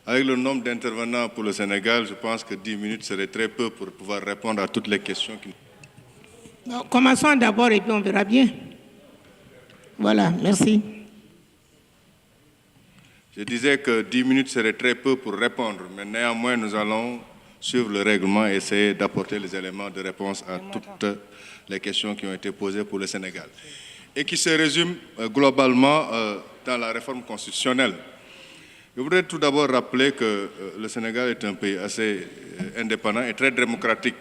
Avec le nombre d'intervenants pour le Sénégal, je pense que 10 minutes serait très peu pour pouvoir répondre à toutes les questions. Non, commençons d'abord et puis on verra bien. Voilà, merci. Je disais que 10 minutes serait très peu pour répondre, mais néanmoins, nous allons suivre le règlement et essayer d'apporter les éléments de réponse à toutes les questions qui ont été posées pour le Sénégal. Et qui se résument globalement dans la réforme constitutionnelle. Je voudrais tout d'abord rappeler que le Sénégal est un pays assez indépendant et très démocratique.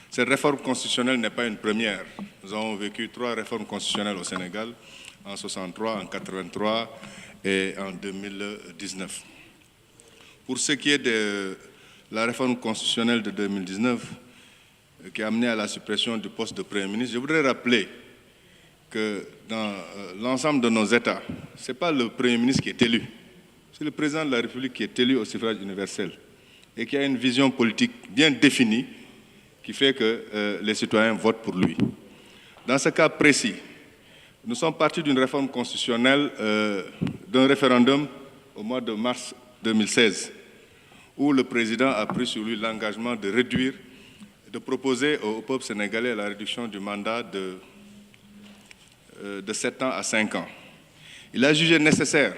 Cette réforme constitutionnelle n'est pas une première. Nous avons vécu 3 réformes constitutionnelles au Sénégal, en 63, en 83 et en 2019. Pour ce qui est de la réforme constitutionnelle de 2019, qui a amené à la suppression du poste de Premier ministre, je voudrais rappeler que dans l'ensemble de nos États, ce n'est pas le Premier ministre qui est élu, c'est le président de la République qui est élu au suffrage universel et qui a une vision politique bien définie qui fait que les citoyens votent pour lui. Dans ce cas précis, nous sommes partis d'une réforme constitutionnelle, d'un référendum au mois de mars 2016, où le président a pris sur lui l'engagement de réduire, de proposer au peuple sénégalais la réduction du mandat de 7 ans à 5 ans. Il a jugé nécessaire,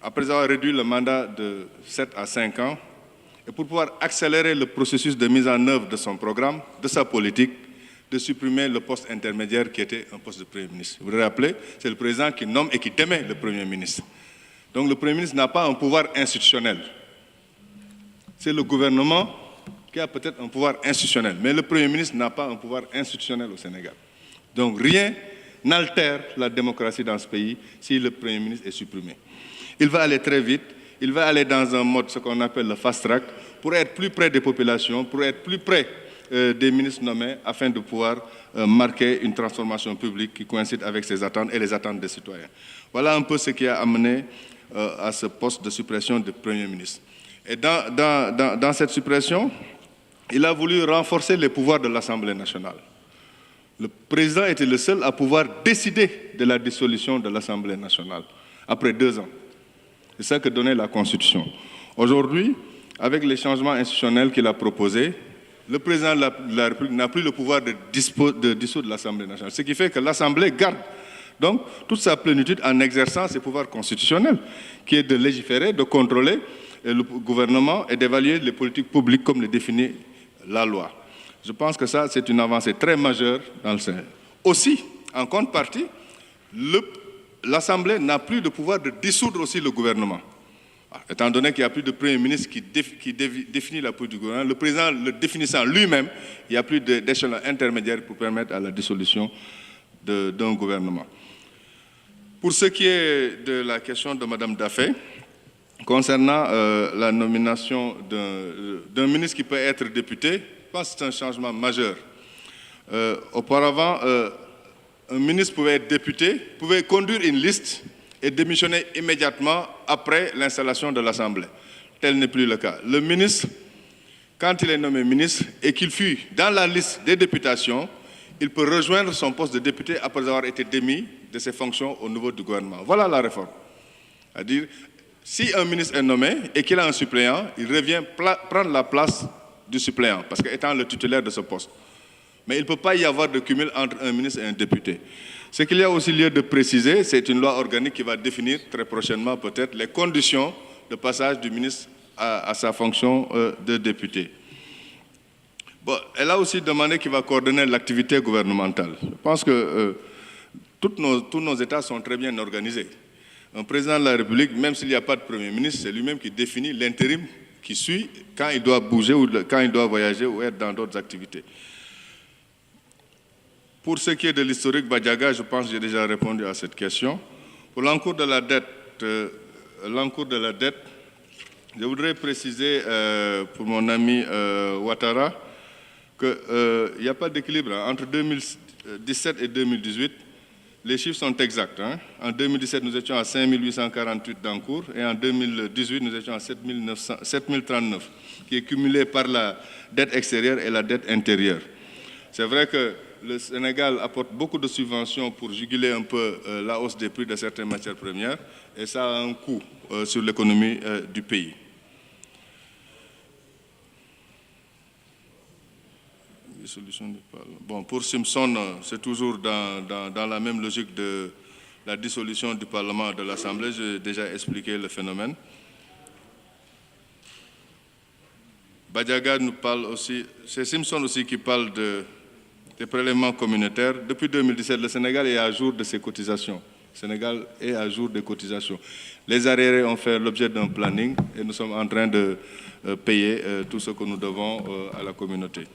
après avoir réduit le mandat de 7 à 5 ans, et pour pouvoir accélérer le processus de mise en œuvre de son programme, de sa politique, de supprimer le poste intermédiaire qui était un poste de Premier ministre. Vous vous rappelez, c'est le président qui nomme et qui démet le Premier ministre. Donc le Premier ministre n'a pas un pouvoir institutionnel. C'est le gouvernement qui a peut-être un pouvoir institutionnel, mais le Premier ministre n'a pas un pouvoir institutionnel au Sénégal. Donc rien n'altère la démocratie dans ce pays si le Premier ministre est supprimé. Il va aller très vite, il va aller dans un mode, ce qu'on appelle le fast-track, pour être plus près des populations, pour être plus près des ministres nommés, afin de pouvoir marquer une transformation publique qui coïncide avec ses attentes et les attentes des citoyens. Voilà un peu ce qui a amené à ce poste de suppression du Premier ministre. Et dans cette suppression, il a voulu renforcer les pouvoirs de l'Assemblée nationale. Le président était le seul à pouvoir décider de la dissolution de l'Assemblée nationale, après 2 ans. C'est ça que donnait la Constitution. Aujourd'hui, avec les changements institutionnels qu'il a proposés, le président de la République n'a plus le pouvoir de dissoudre l'Assemblée nationale. Ce qui fait que l'Assemblée garde donc toute sa plénitude en exerçant ses pouvoirs constitutionnels, qui est de légiférer, de contrôler le gouvernement et d'évaluer les politiques publiques comme le définit la loi. Je pense que ça, c'est une avancée très majeure dans le Sénat. Aussi, en contrepartie, l'Assemblée n'a plus de pouvoir de dissoudre aussi le gouvernement. Étant donné qu'il n'y a plus de Premier ministre qui définit la politique du gouvernement, le président le définissant lui-même, il n'y a plus d'échelon intermédiaire pour permettre à la dissolution d'un gouvernement. Pour ce qui est de la question de Mme Daffé, concernant la nomination d'un ministre qui peut être député, je pense que c'est un changement majeur. Auparavant, un ministre pouvait être député, pouvait conduire une liste et démissionner immédiatement après l'installation de l'Assemblée. Tel n'est plus le cas. Le ministre, quand il est nommé ministre et qu'il fut dans la liste des députations, il peut rejoindre son poste de député après avoir été démis de ses fonctions au niveau du gouvernement. Voilà la réforme. C'est-à-dire, si un ministre est nommé et qu'il a un suppléant, il revient prendre la place du suppléant, parce qu'étant le titulaire de ce poste. Mais il ne peut pas y avoir de cumul entre un ministre et un député. Ce qu'il y a aussi lieu de préciser, c'est une loi organique qui va définir très prochainement peut-être les conditions de passage du ministre à sa fonction de député. Bon, elle a aussi demandé qu'il va coordonner l'activité gouvernementale. Je pense que tous nos États sont très bien organisés. Un président de la République, même s'il n'y a pas de Premier ministre, c'est lui-même qui définit l'intérim qui suit quand il doit bouger ou quand il doit voyager ou être dans d'autres activités. Pour ce qui est de l'historique Badiaga, je pense que j'ai déjà répondu à cette question. Pour l'encours de la dette, je voudrais préciser pour mon ami Ouattara qu'il n'y a pas d'équilibre. Entre 2017 et 2018, les chiffres sont exacts. En 2017, nous étions à 5 848 d'encours et en 2018, nous étions à 7 039, qui est cumulé par la dette extérieure et la dette intérieure. C'est vrai que le Sénégal apporte beaucoup de subventions pour juguler un peu la hausse des prix de certaines matières premières et ça a un coût sur l'économie du pays. Bon, pour Simpson, c'est toujours dans la même logique de la dissolution du Parlement et de l'Assemblée. J'ai déjà expliqué le phénomène. Badiaga nous parle aussi, c'est Simpson aussi qui parle des prélèvements communautaires. Depuis 2017, le Sénégal est à jour de ses cotisations. Le Sénégal est à jour des cotisations. Les arriérés ont fait l'objet d'un planning et nous sommes en train de payer tout ce que nous devons à la communauté.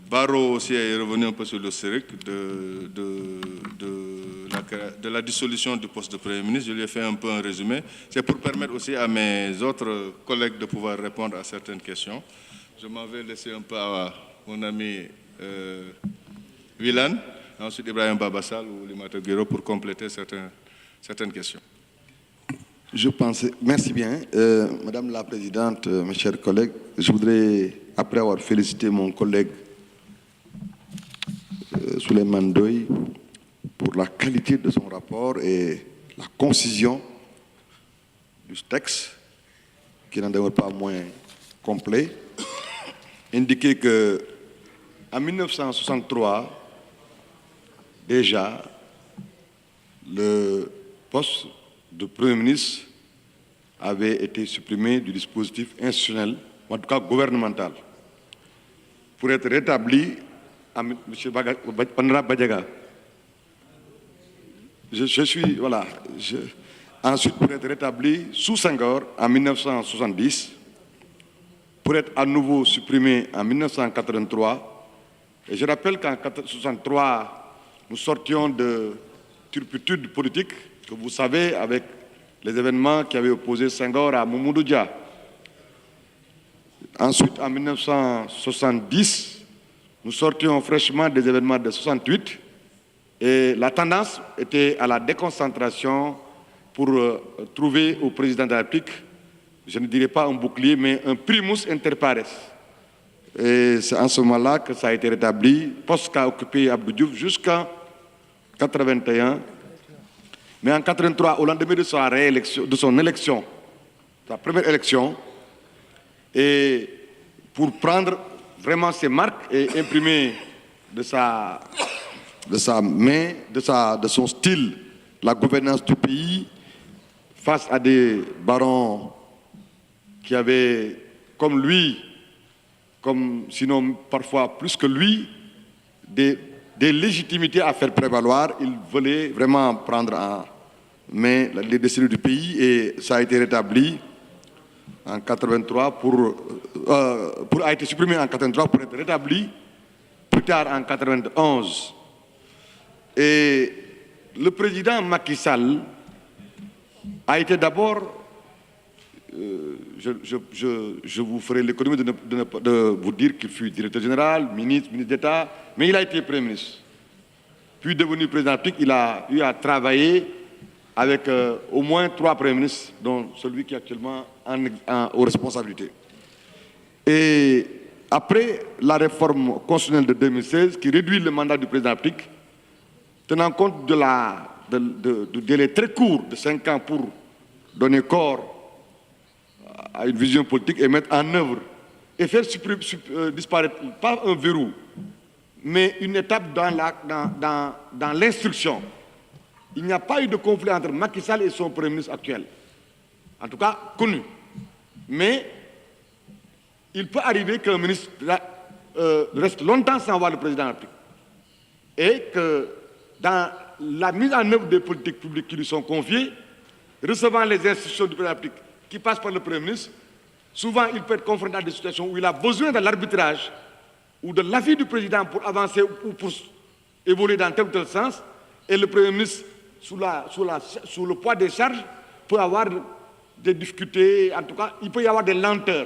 Barreau aussi est revenu un peu sur le CEREC de la dissolution du poste de Premier ministre. Je lui ai fait un peu un résumé. C'est pour permettre aussi à mes autres collègues de pouvoir répondre à certaines questions. Je m'en vais laisser un peu à mon ami Wilan, ensuite Ibrahim Babassal ou Limata Guiro pour compléter certaines questions. Je pensais, merci bien. Madame la Présidente, mes chers collègues, je voudrais, après avoir félicité mon collègue Souleymane Ndoye pour la qualité de son rapport et la concision du texte, qui n'en demeure pas moins complet, indiquer que en 1963, déjà, le poste de Premier ministre avait été supprimé du dispositif institutionnel, en tout cas gouvernemental, pour être rétabli à M. Pandra Badiaga. Ensuite, pour être rétabli sous Senghor en 1970, pour être à nouveau supprimé en 1983. Et je rappelle qu'en 1963, nous sortions de turpitude politique, que vous savez, avec les événements qui avaient opposé Senghor à Mamadou Dia. Ensuite, en 1970, nous sortions fraîchement des événements de 68 et la tendance était à la déconcentration pour trouver au président de la République, je ne dirais pas un bouclier, mais un primus inter pares. Et c'est en ce moment-là que ça a été rétabli, poste qu'a occupé Abdou Diouf jusqu'en 81. Mais en 83, au lendemain de son élection, sa première élection, et pour prendre vraiment ses marques et imprimer de son style la gouvernance du pays face à des barons qui avaient, comme lui, comme sinon parfois plus que lui, des légitimités à faire prévaloir. Il voulait vraiment prendre en main les destinées du pays et ça a été rétabli en 83 a été supprimé en 83 pour être rétabli plus tard en 91. Et le président Macky Sall a été d'abord, je vous ferai l'économie de vous dire qu'il fut directeur général, ministre d'État, mais il a été Premier ministre. Puis devenu président de la République, il a eu à travailler avec au moins 3 premiers ministres, dont celui qui est actuellement aux responsabilités. Et après la réforme constitutionnelle de 2016, qui réduit le mandat du président de la République, tenant compte du délai très court de 5 ans pour donner corps à une vision politique et mettre en œuvre et faire disparaître, pas un verrou, mais une étape dans l'instruction. Il n'y a pas eu de conflit entre Macky Sall et son Premier ministre actuel. En tout cas, connu. Mais il peut arriver qu'un ministre reste longtemps sans voir le président de la République. Et que dans la mise en œuvre des politiques publiques qui lui sont confiées, recevant les instructions du président de la République qui passent par le Premier ministre, souvent il peut être confronté à des situations où il a besoin de l'arbitrage ou de l'avis du président pour avancer ou pour évoluer dans tel ou tel sens. Et le Premier ministre, sous le poids des charges, peut avoir des difficultés, en tout cas, il peut y avoir des lenteurs.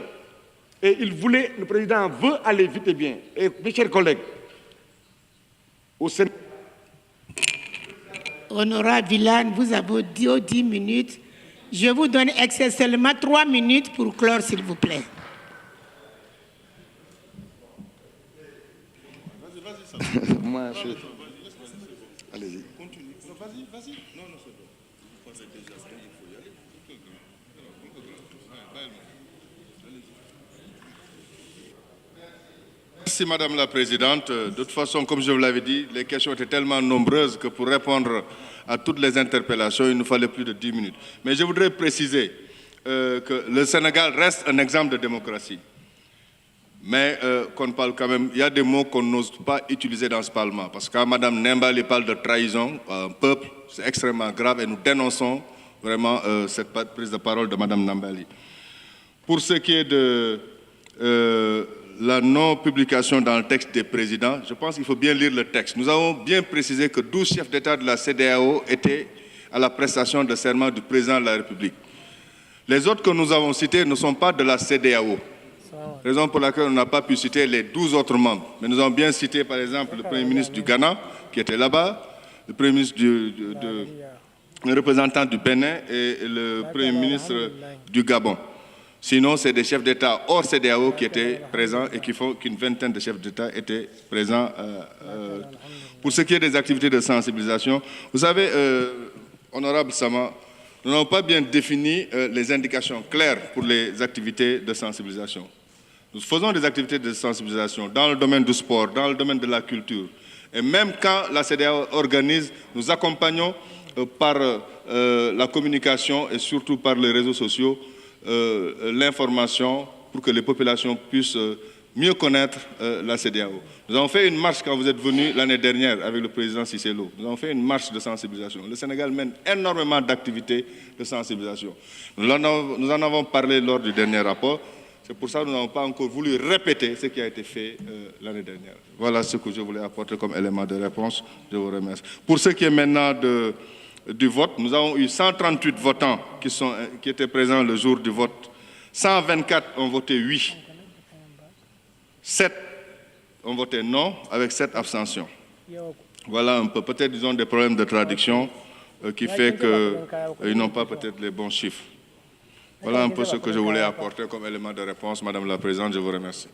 Et le président veut aller vite et bien. Et mes chers collègues, au Sénat... Honorable Villan, vous avez 10 minutes. Je vous donne exceptionnellement 3 minutes pour clore, s'il vous plaît. Moi, allez-y. Merci Madame la Présidente. De toute façon, comme je vous l'avais dit, les questions étaient tellement nombreuses que pour répondre à toutes les interpellations, il nous fallait plus de 10 minutes. Mais je voudrais préciser que le Sénégal reste un exemple de démocratie. Mais qu'on parle quand même, il y a des mots qu'on n'ose pas utiliser dans ce Parlement. Parce que quand Mme Nembali parle de trahison à un peuple, c'est extrêmement grave et nous dénonçons vraiment cette prise de parole de Mme Nembali. Pour ce qui est de la non-publication dans le texte des présidents, je pense qu'il faut bien lire le texte. Nous avons bien précisé que 12 chefs d'État de la CEDEAO étaient à la prestation de serment du président de la République. Les autres que nous avons cités ne sont pas de la CEDEAO. Raison pour laquelle on n'a pas pu citer les 12 autres membres. Mais nous avons bien cité, par exemple, le Premier ministre du Ghana, qui était là-bas, le Premier ministre le représentant du Bénin et le Premier ministre du Gabon. Sinon, c'est des chefs d'État hors CEDEAO qui étaient présents et qui font qu'une vingtaine de chefs d'État étaient présents. Pour ce qui est des activités de sensibilisation, vous savez, honorable Sama, nous n'avons pas bien défini les indications claires pour les activités de sensibilisation. Nous faisons des activités de sensibilisation dans le domaine du sport, dans le domaine de la culture. Et même quand la CEDEAO organise, nous accompagnons par la communication et surtout par les réseaux sociaux l'information pour que les populations puissent mieux connaître la CEDEAO. Nous avons fait une marche quand vous êtes venu l'année dernière avec le président Cissé Lo. Nous avons fait une marche de sensibilisation. Le Sénégal mène énormément d'activités de sensibilisation. Nous en avons parlé lors du dernier rapport. C'est pour ça que nous n'avons pas encore voulu répéter ce qui a été fait l'année dernière. Voilà ce que je voulais apporter comme élément de réponse. Je vous remercie. Pour ce qui est maintenant du vote, nous avons eu 138 votants qui étaient présents le jour du vote. 124 ont voté oui. 7 ont voté non, avec 7 abstentions. Voilà un peu, peut-être ils ont des problèmes de traduction qui fait qu'ils n'ont pas peut-être les bons chiffres. Voilà un peu ce que je voulais apporter comme élément de réponse, Madame la Présidente, je vous remercie.